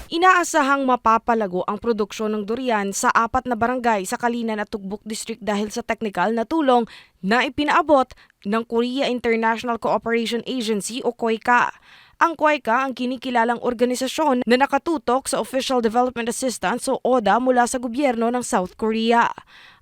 Inaasahang mapapalago ang produksyon ng durian sa 4 na barangay sa Kalinan at Tugbok District dahil sa teknikal na tulong na ipinaabot ng Korea International Cooperation Agency o KOICA. Ang KOICA ang kinikilalang organisasyon na nakatutok sa Official Development Assistance o ODA mula sa gobyerno ng South Korea.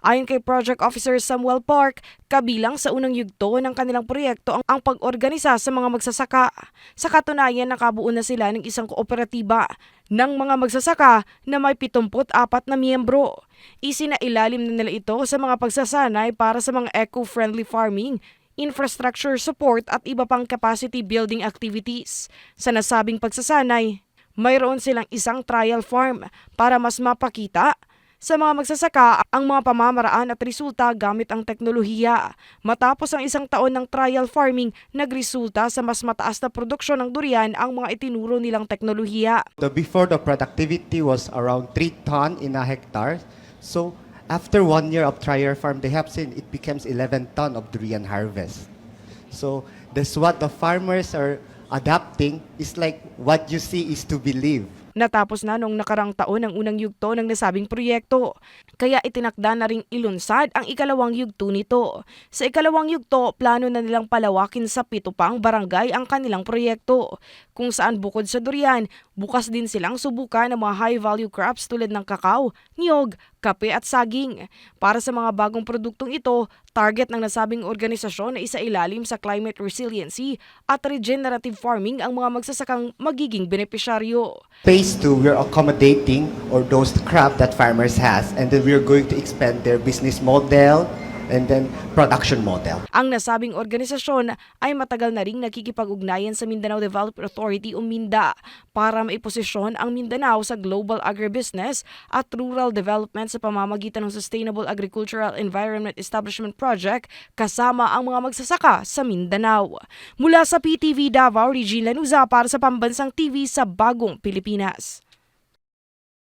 Ayon kay Project Officer Samuel Park, kabilang sa unang yugto ng kanilang proyekto ang pag-organisa sa mga magsasaka. Sa katunayan, nakabuo na sila ng isang kooperatiba ng mga magsasaka na may 74 na miyembro. Isinailalim na nila ito sa mga pagsasanay para sa mga eco-friendly farming, infrastructure support at iba pang capacity building activities. Sa nasabing pagsasanay, mayroon silang isang trial farm para mas mapakita sa mga magsasaka ang mga pamamaraan at resulta gamit ang teknolohiya. Matapos ang isang taon ng trial farming, nagresulta sa mas mataas na produksyon ng durian ang mga itinuro nilang teknolohiya. Before the productivity was around 3 ton in a hectare. So after 1 year of trial farm, they have seen it becomes 11 ton of durian harvest. So that's what the farmers are adapting. It's like what you see is to believe. Natapos na noong nakarang taon ang unang yugto ng nasabing proyekto, kaya itinakda na ring ilunsad ang ikalawang yugto nito. Sa ikalawang yugto, plano na nilang palawakin sa 7 pang barangay ang kanilang proyekto, kung saan bukod sa durian, bukas din silang subukan ng mga high-value crops tulad ng kakao, niyog, kape at saging. Para sa mga bagong produktong ito, target ng nasabing organisasyon na isailalim sa climate resiliency at regenerative farming ang mga magsasakang magiging benepisyaryo. Phase 2, we're accommodating or those crop that farmers has, and then we're going to expand their business model and then production model. Ang nasabing organisasyon ay matagal na ring nakikipag-ugnayan sa Mindanao Development Authority o MINDA para maiposisyon ang Mindanao sa global agribusiness at rural development sa pamamagitan ng Sustainable Agricultural Environment Establishment Project kasama ang mga magsasaka sa Mindanao. Mula sa PTV Davao, Regine Lanuza para sa Pambansang TV sa Bagong Pilipinas.